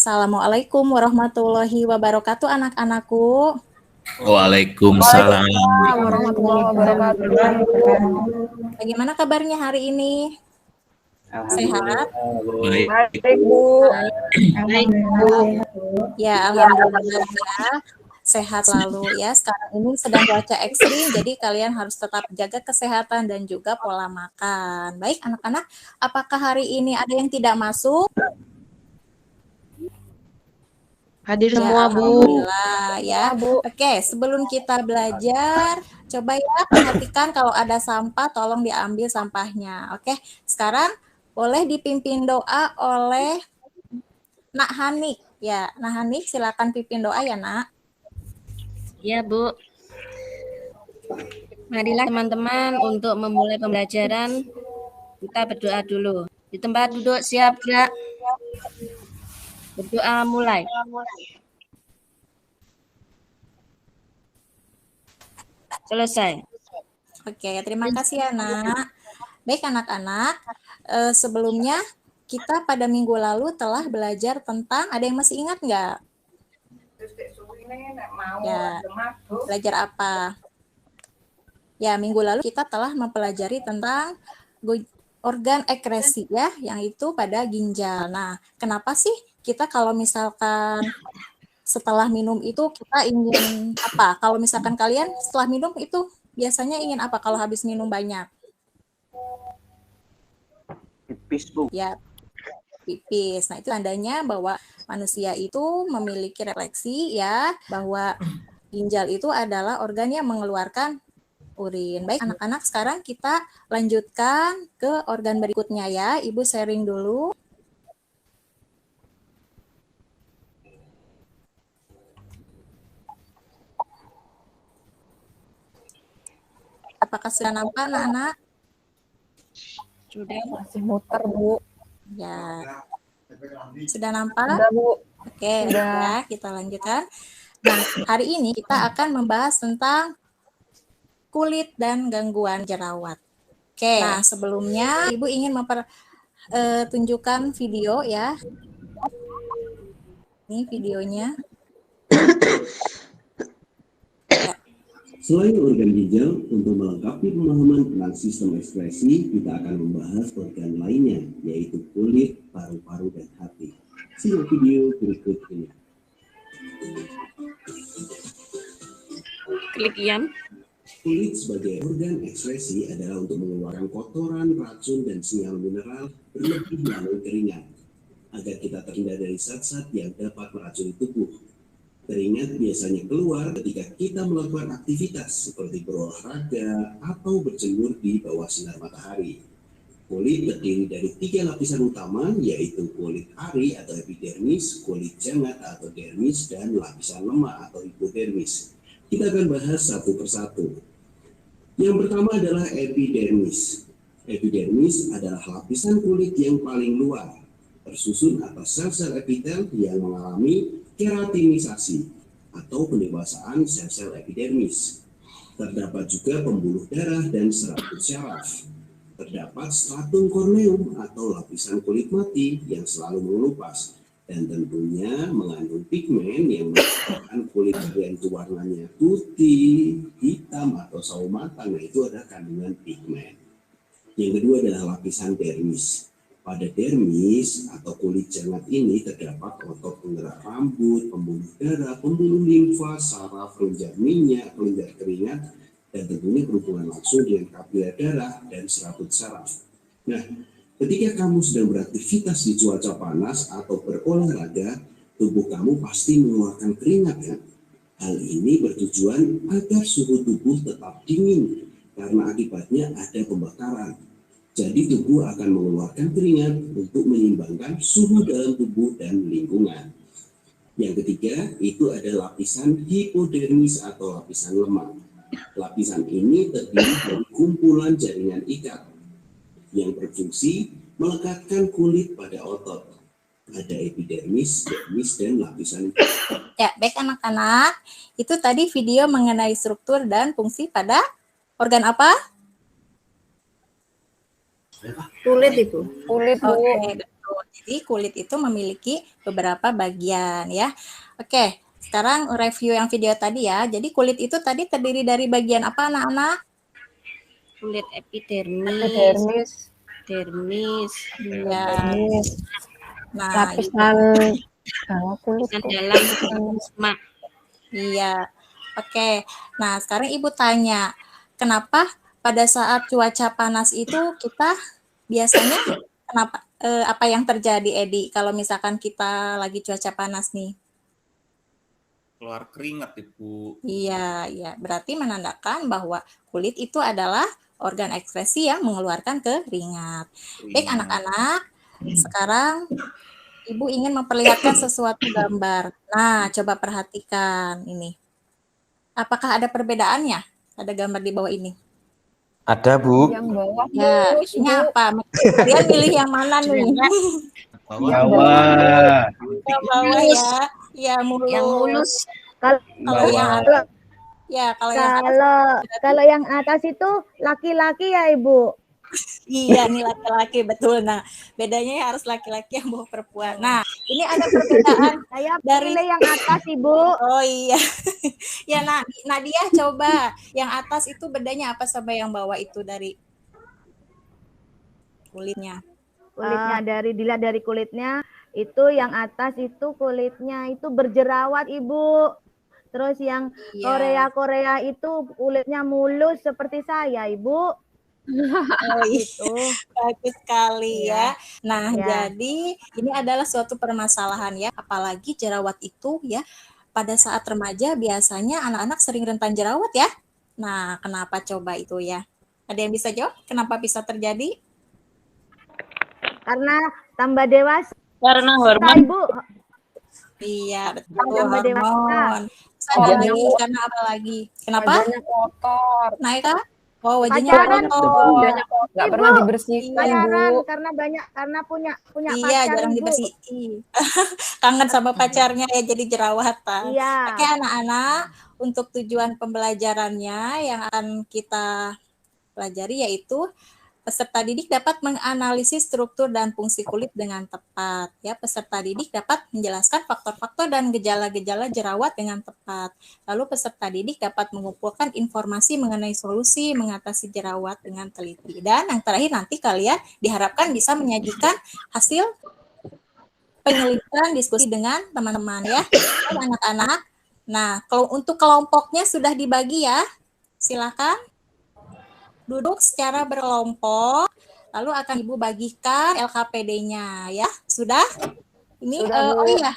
Assalamualaikum warahmatullahi wabarakatuh anak-anakku. Waalaikumsalam. Warahmatullahi wabarakatuh. Bagaimana kabarnya hari ini? Sehat? Baik. Bu. Ya, alhamdulillah sehat selalu ya. Sekarang ini sedang cuaca ekstrim, jadi kalian harus tetap jaga kesehatan dan juga pola makan. Baik, anak-anak, apakah hari ini ada yang tidak masuk? Hadir Ya, semua, Bu. alhamdulillah ya. Oke, sebelum kita belajar, coba ya perhatikan kalau ada sampah, tolong diambil sampahnya. Oke, sekarang boleh dipimpin doa oleh Nak Hani. Ya, Nak Hani, silakan pimpin doa ya, Nak. Ya, Bu. Marilah teman-teman untuk memulai pembelajaran, kita berdoa dulu. Di tempat duduk siap, Kak? Berdoa mulai. Selesai. Oke, terima kasih ya, Nak. Baik, anak-anak. Sebelumnya, kita pada minggu lalu telah belajar tentang, ada yang masih ingat nggak? Ya, belajar apa? Ya, minggu lalu kita telah mempelajari tentang organ ekskresi ya, yang itu pada ginjal. Nah, kenapa sih kita kalau misalkan setelah minum itu kita ingin apa? Kalau misalkan kalian setelah minum itu biasanya ingin apa kalau habis minum banyak? Pipis, Bu. Ya, pipis. Nah, itu tandanya bahwa manusia itu memiliki refleksi ya, bahwa ginjal itu adalah organ yang mengeluarkan urin. Baik, anak-anak, sekarang kita lanjutkan ke organ berikutnya ya. Ibu sharing dulu. Apakah sudah nampak anak-anak? Sudah. Masih muter, Bu. Ya. Sudah nampak? Sudah, Bu. Oke, ya, kita lanjutkan. Nah, hari ini kita akan membahas tentang kulit dan gangguan jerawat. Oke, nah sebelumnya Ibu ingin mempertunjukkan video ya. Ini videonya. Selain organ ginjal, untuk melengkapi pemahaman tentang sistem ekskresi, kita akan membahas organ lainnya, yaitu kulit, paru-paru, dan hati. Simak video berikut ini. Klik yang. Kulit sebagai organ ekskresi adalah untuk mengeluarkan kotoran, racun, dan sinyal mineral berlebih melalui keringat, agar kita terhindar dari zat-zat yang dapat meracuni tubuh. Keringat biasanya keluar ketika kita melakukan aktivitas seperti berolahraga atau berjemur di bawah sinar matahari. Kulit terdiri dari 3 lapisan utama, yaitu kulit ari atau epidermis, kulit jangat atau dermis, dan lapisan lemak atau hipodermis. Kita akan bahas satu persatu. Yang pertama adalah epidermis. Epidermis adalah lapisan kulit yang paling luar, tersusun atas sel-sel epitel yang mengalami keratinisasi atau pendewasaan sel-sel epidermis. Terdapat juga pembuluh darah dan serabut syaraf. Terdapat stratum corneum atau lapisan kulit mati yang selalu mengelupas, dan tentunya mengandung pigmen yang menyebabkan kulit yang itu warnanya putih, hitam, atau sawo matang. Nah, itu ada kandungan pigmen. Yang kedua adalah lapisan dermis. Pada dermis atau kulit jangat ini terdapat otot penggerak rambut, pembuluh darah, pembuluh limfa, saraf, kelenjar minyak, kelenjar keringat, dan tentunya berhubungan langsung dengan kapiler darah dan serabut saraf. Nah, ketika kamu sedang beraktivitas di cuaca panas atau berolahraga, tubuh kamu pasti mengeluarkan keringat kan? Hal ini bertujuan agar suhu tubuh tetap dingin, karena akibatnya ada pembakaran. Jadi tubuh akan mengeluarkan keringat untuk menyeimbangkan suhu dalam tubuh dan lingkungan. Yang ketiga, itu ada lapisan hipodermis atau lapisan lemak. Lapisan ini terdiri dari kumpulan jaringan ikat yang berfungsi melekatkan kulit pada otot. Ada epidermis, dermis, dan lapisan. Ya, baik anak-anak. Itu tadi video mengenai struktur dan fungsi pada organ apa? Kulit itu. Kulit, Bu. Oke, betul. Jadi kulit itu memiliki beberapa bagian ya. Oke, sekarang review yang video tadi ya. Jadi kulit itu tadi terdiri dari bagian apa anak-anak? Kulit epidermis, Epidermis, dermis, Iya. Nah, lapisan bawah kulit. lapisan dalam plasma. iya. Oke. Nah, sekarang Ibu tanya, kenapa pada saat cuaca panas itu kita biasanya apa yang terjadi, Edi? Kalau misalkan kita lagi cuaca panas nih? Keluar keringat, Ibu. Iya. Berarti menandakan bahwa kulit itu adalah organ ekspresi yang mengeluarkan keringat. Baik, anak-anak, sekarang Ibu ingin memperlihatkan sesuatu gambar. Nah, coba perhatikan ini. Apakah ada perbedaannya? Ada gambar di bawah ini. Ada, Bu. Yang bawah. Ya, ini apa? Kalian pilih yang mana nih? Bawah. Yang bawah ya. Ya, mulus. Yang mulus. Kalau yang Kalau yang atas itu laki-laki ya, Ibu. Iya, nih laki-laki, betul. Nah, bedanya harus laki-laki yang bawa perempuan. Nah, ini ada perbedaan Saya dari pilih yang atas, Ibu. Oh iya. Ya, Nadia coba. Yang atas itu bedanya apa sama yang bawah itu dari kulitnya? Kulitnya dilihat dari kulitnya, itu yang atas itu kulitnya itu berjerawat, Ibu. Terus yang Korea itu kulitnya mulus seperti saya, Ibu. Oh itu bagus sekali ya. Nah, jadi ini adalah suatu permasalahan ya, apalagi jerawat itu ya pada saat remaja biasanya anak-anak sering rentan jerawat ya. Nah, kenapa coba itu ya? Ada yang bisa jawab kenapa bisa terjadi? Karena tambah dewasa. Karena hormon. Ibu. Iya, betul. Tambah Hormon. Ada lagi karena apa lagi? Kenapa? Wajahnya kotor. Naik kah? Oh, wajahnya Pacaran. kotor. Wajahnya kotor. Nggak Ibu, pernah dibersihkan, Pacaran Bu. karena punya Iya, pacar, jarang Ibu. dibersihin. Kangen sama pacarnya ya jadi jerawatan. Iya. Oke anak-anak, untuk tujuan pembelajarannya yang akan kita pelajari yaitu peserta didik dapat menganalisis struktur dan fungsi kulit dengan tepat. Ya, peserta didik dapat menjelaskan faktor-faktor dan gejala-gejala jerawat dengan tepat. Lalu peserta didik dapat mengumpulkan informasi mengenai solusi mengatasi jerawat dengan teliti. Dan yang terakhir nanti kalian diharapkan bisa menyajikan hasil penyelidikan diskusi dengan teman-teman ya, anak-anak. Nah, kalau untuk kelompoknya sudah dibagi ya, silakan duduk secara berkelompok, lalu akan Ibu bagikan LKPD-nya ya. Sudah? Ini oh iya.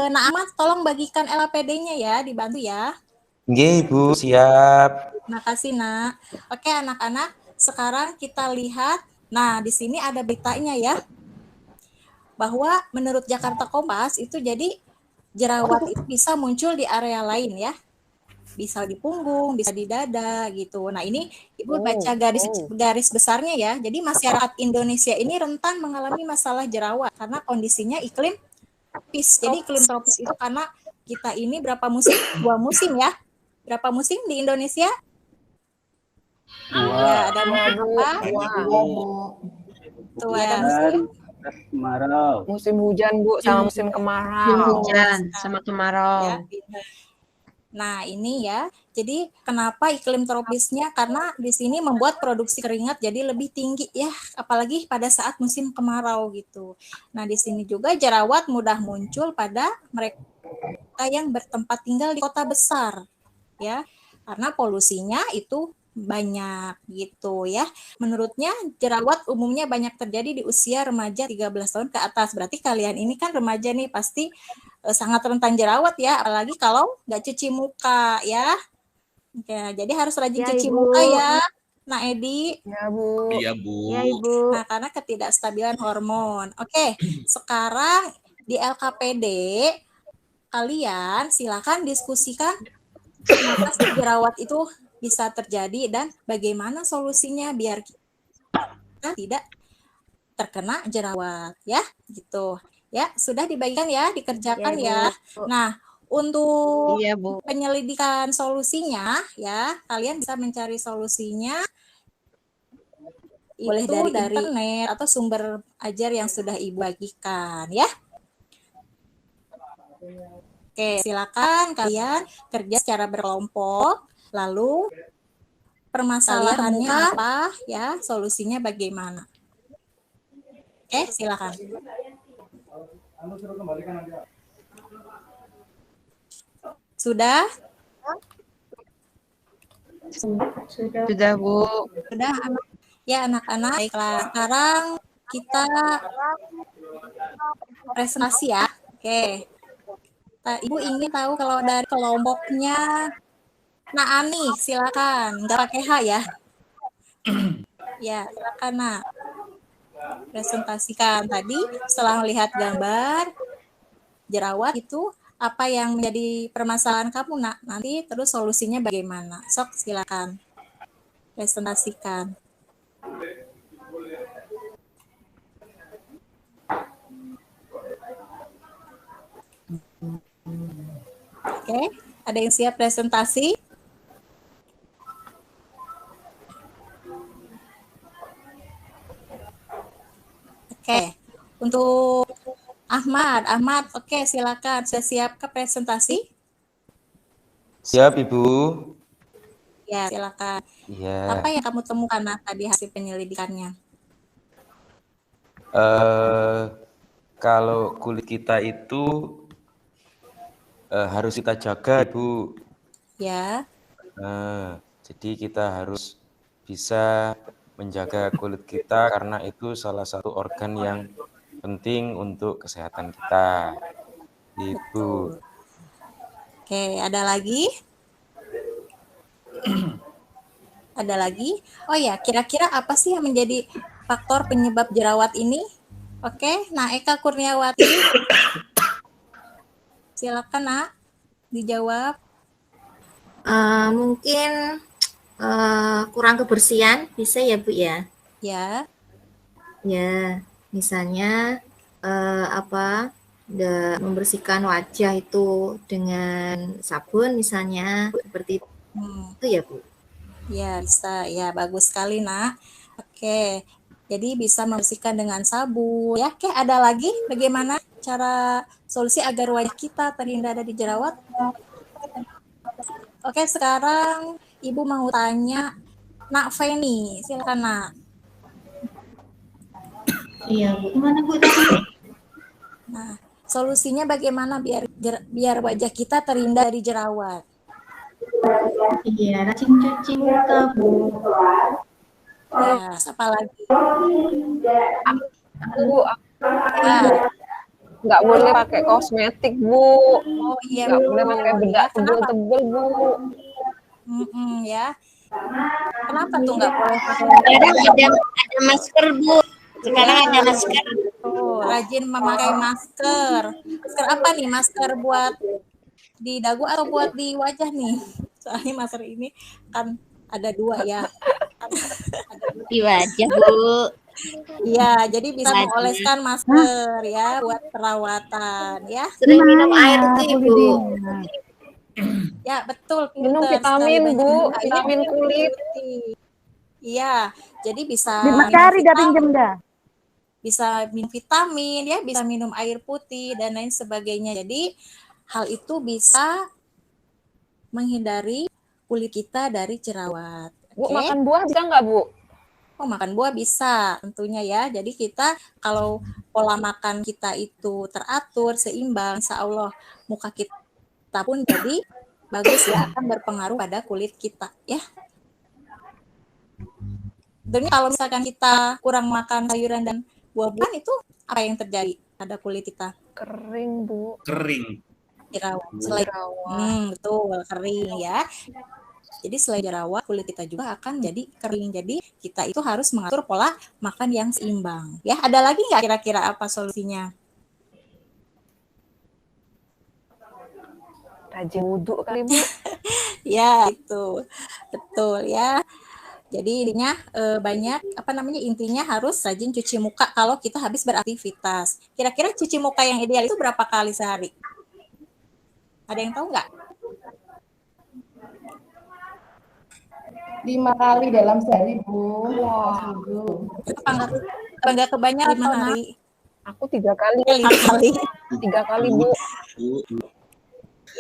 Naama tolong bagikan LKPD-nya ya, dibantu ya. Nggih, Ibu, siap. Makasih, Nak. Oke, anak-anak, sekarang kita lihat. Nah, di sini ada beritanya ya. Bahwa menurut Jakarta Kompas itu jadi jerawat itu bisa muncul di area lain ya. Bisa di punggung, bisa di dada gitu. Nah, ini Ibu baca garis besarnya ya. Jadi masyarakat Indonesia ini rentan mengalami masalah jerawat karena kondisinya iklim tropis. Jadi iklim tropis itu karena kita ini berapa musim? 2 musim ya. Berapa musim di Indonesia? Ya, ada musim apa? Tuh ada musim kemarau. Musim hujan, Bu, sama musim kemarau. Musim hujan sama kemarau. ya. Nah, ini ya. Jadi kenapa iklim tropisnya? Karena di sini membuat produksi keringat jadi lebih tinggi ya, apalagi pada saat musim kemarau gitu. Nah, di sini juga jerawat mudah muncul pada mereka yang bertempat tinggal di kota besar ya. Karena polusinya itu banyak gitu ya. Menurutnya jerawat umumnya banyak terjadi di usia remaja 13 tahun ke atas. Berarti kalian ini kan remaja nih pasti sangat rentan jerawat ya, apalagi kalau nggak cuci muka ya. Ya, jadi harus rajin cuci muka ya. Nah, Edi. Ya, Bu. Iya, Bu. Ya, Ibu. Nah, karena ketidakstabilan hormon. Oke, sekarang di LKPD kalian silakan diskusikan kenapa sih jerawat itu bisa terjadi dan bagaimana solusinya biar kita tidak terkena jerawat ya, gitu. Ya, sudah dibagikan ya, dikerjakan ya. Nah, untuk penyelidikan solusinya ya, kalian bisa mencari solusinya boleh dari internet atau sumber ajar yang sudah Ibu bagikan ya. Oke, silakan kalian kerja secara berkelompok, lalu permasalahannya apa ya, solusinya bagaimana. Oke, silakan. Sudah? Sudah, Bu. Sudah, ya anak-anak. Baiklah, sekarang kita presentasi ya. Oke. Ibu ingin tahu kalau dari kelompoknya Naani, silakan. Nggak pakai H ya. Ya, silakan Nak. Presentasikan tadi setelah melihat gambar jerawat itu apa yang menjadi permasalahan kamu Nak. Nanti terus solusinya bagaimana. Sok silakan presentasikan. Oke, ada yang siap presentasi? Oke, untuk Ahmad, oke silakan. Sudah siap ke presentasi? Siap, Ibu. Ya, silakan. Iya. Apa yang kamu temukan tadi hasil penyelidikannya? Kalau kulit kita itu harus kita jaga, Ibu. Ya. Jadi kita harus bisa menjaga kulit kita karena itu salah satu organ yang penting untuk kesehatan kita. Itu. Oke, ada lagi? Ada lagi? Oh ya, kira-kira apa sih yang menjadi faktor penyebab jerawat ini? Oke, nah Eka Kurniawati. Silakan Nak, dijawab. Mungkin kurang kebersihan bisa ya Bu ya? Ya. Ya, misalnya nggak membersihkan wajah itu dengan sabun misalnya seperti itu ya Bu? Ya bisa, ya bagus sekali Nak. Oke, jadi bisa membersihkan dengan sabun. Ya, oke ada lagi bagaimana cara solusi agar wajah kita terhindar dari jerawat? Oke, sekarang Ibu mau tanya Nak Feni, silakan Nak. Iya Bu, gimana Bu tadi? Nah, solusinya bagaimana biar wajah kita terhindar dari jerawat? Iya, rajin cuci muka Bu. Ya, apa lagi? Bu, nggak boleh pakai kosmetik Bu. Oh iya, nggak boleh pakai bedak tebel-tebel Bu. Ya. Kenapa tuh nggak boleh pakai? Sekarang ada masker Bu. Sekarang ada masker. Oh, rajin memakai masker. Masker apa nih? Masker buat di dagu atau buat di wajah nih? Soalnya masker ini kan ada dua ya. Di wajah Bu. Iya, jadi bisa mengoleskan masker ya buat perawatan ya. Sering minum air tuh Ibu. Ya betul. Minum vitamin Bu, vitamin kulit. Iya, jadi bisa Cari dah pinjem dah. Bisa minum vitamin ya, bisa minum air putih dan lain sebagainya. Jadi hal itu bisa menghindari kulit kita dari jerawat. Bu, makan buah bisa nggak Bu? Oh, makan buah bisa tentunya ya. Jadi kita kalau pola makan kita itu teratur, seimbang, insya Allah muka kita pun jadi bagus ya, akan berpengaruh pada kulit kita ya. Dan kalau misalkan kita kurang makan sayuran dan buah-buahan itu apa yang terjadi pada kulit kita? Kering Bu. Kering. Jerawat. Betul, kering ya. Jadi selain jerawat, kulit kita juga akan jadi kering. Jadi kita itu harus mengatur pola makan yang seimbang. Ya, ada lagi nggak kira-kira apa solusinya? Rajin wudhu kali Bu. Ya, itu betul ya. Jadi intinya intinya harus rajin cuci muka kalau kita habis beraktivitas. Kira-kira cuci muka yang ideal itu berapa kali sehari? Ada yang tahu nggak? 5 kali dalam sehari, Bu. Pas wudhu. Apa enggak kebanyakan 5 hari? Aku 3 kali. 5 kali. 3 kali, Bu.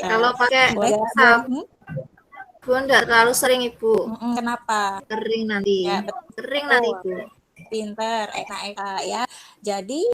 Ya. Kalau pakai sabun enggak terlalu sering, Ibu. Kenapa? Kering nanti. Ya, kering nanti, Ibu. Pinter, Eka ya. Jadi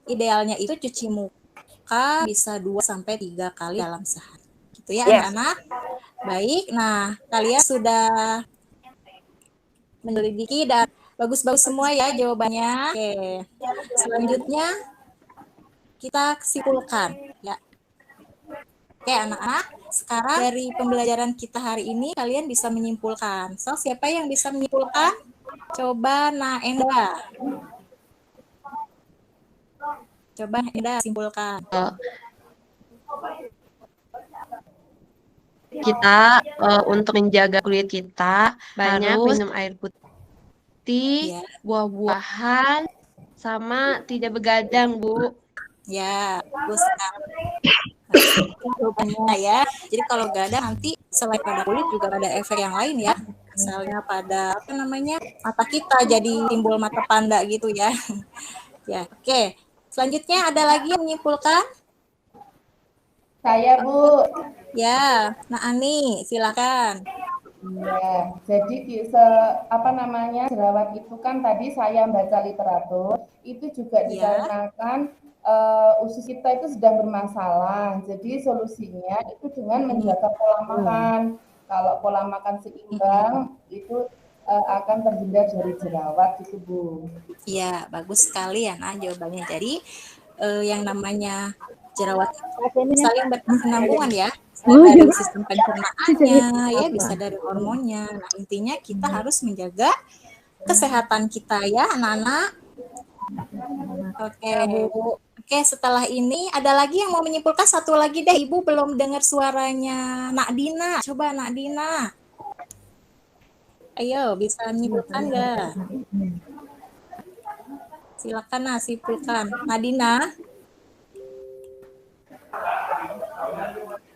idealnya itu cuci muka bisa 2-3 kali dalam sehari. Gitu ya, anak-anak. Baik, nah kalian sudah menyelidiki dan bagus-bagus semua ya jawabannya. Oke, selanjutnya kita simpulkan ya. Oke anak-anak, sekarang dari pembelajaran kita hari ini kalian bisa menyimpulkan. So, siapa yang bisa menyimpulkan? Coba Naenda. Coba Naenda simpulkan. Kita untuk menjaga kulit kita banyak minum air putih, buah-buahan, sama tidak begadang, Bu. Ya, bagus sekali. Jawabannya ya. Jadi kalau gadang nanti selain pada kulit juga ada efek yang lain ya. Misalnya pada mata kita jadi timbul mata panda gitu ya. Ya, oke. Selanjutnya ada lagi yang menyimpulkan? Saya, Bu. Ya, Nah Ani, silakan. Ya, jadi jerawat itu kan tadi saya baca literatur, itu juga dikarenakan usus kita itu sedang bermasalah. Jadi solusinya itu dengan menjaga pola makan. Kalau pola makan seimbang itu akan terhindar dari jerawat gitu, Bu. Iya, bagus sekali ya Nah jawabannya. Jadi yang namanya jerawat saling berkesinambungan ya. Dari sistem pencernaannya ya, bisa dari hormonnya. Nah, intinya kita harus menjaga kesehatan kita ya, anak-anak. Oke, Bu. Oke, setelah ini ada lagi yang mau menyimpulkan? Satu lagi deh, Ibu belum dengar suaranya Nak Dina. Coba Nak Dina. Ayo, bisa menyimpulkan nggak? Silakan Nah, simpulkan. Nadina.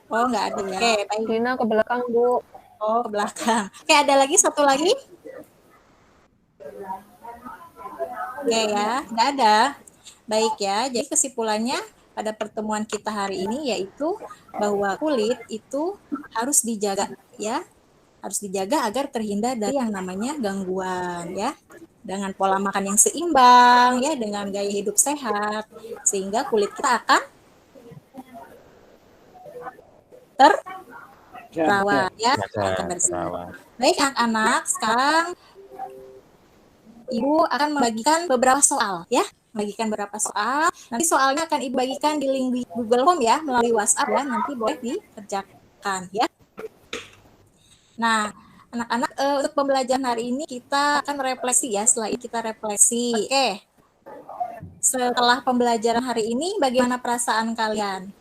Oh, nggak ada ya. Oke, baik. Dina ke belakang, Bu. Oh, ke belakang. Oke, ada lagi satu lagi? Oke ya, nggak ada. Baik ya, jadi kesimpulannya pada pertemuan kita hari ini yaitu bahwa kulit itu harus dijaga ya. Harus dijaga agar terhindar dari yang namanya gangguan ya. Dengan pola makan yang seimbang ya, dengan gaya hidup sehat sehingga kulit kita akan terawat ya, akan bersih. Baik anak-anak, sekarang Ibu akan membagikan beberapa soal ya. Bagikan beberapa soal. Nanti soalnya akan Ibu bagikan di link di Google Form ya, melalui WhatsApp ya. Nanti boleh dikerjakan ya. Nah, anak-anak untuk pembelajaran hari ini kita akan refleksi ya. Setelah itu kita refleksi. Oke. Setelah pembelajaran hari ini bagaimana perasaan kalian?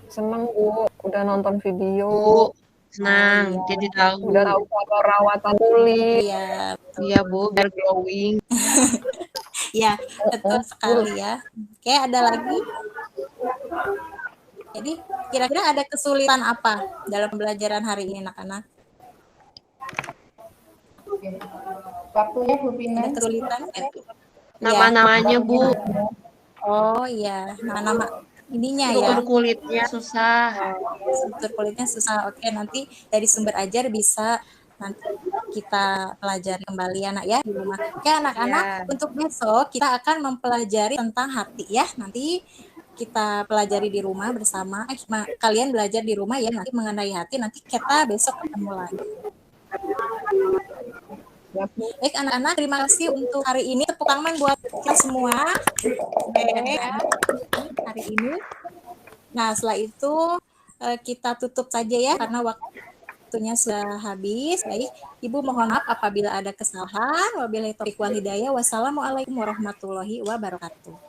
Senang, Bu. Udah nonton video. Bu, senang. Jadi tahu. Udah tahu cara perawatan kulit. Iya. Iya, Bu, biar glowing. Ya, betul sekali ya. Oke, ada lagi? Jadi, kira-kira ada kesulitan apa dalam pembelajaran hari ini, anak-anak? Waktunya, Bu Pina. Ada kesulitan? Nama-namanya, Bu. Oh iya, nama-nama ininya ya. Struktur kulitnya susah. Struktur kulitnya susah. Oke, nanti dari sumber ajar bisa nanti kita pelajari kembali anak ya di rumah. Oke anak-anak, untuk besok kita akan mempelajari tentang hati ya. Nanti kita pelajari di rumah bersama. Kalian belajar di rumah ya nanti mengenai hati. Nanti kita besok ketemu lagi. Baik anak-anak, terima kasih untuk hari ini. Tepuk tangan buat kita semua. Oke, hari ini. Nah setelah itu kita tutup saja ya karena waktunya sudah habis. Baik, Ibu mohon maaf apabila ada kesalahan. Wabillahi taufiq wal hidayah. Wassalamualaikum warahmatullahi wabarakatuh.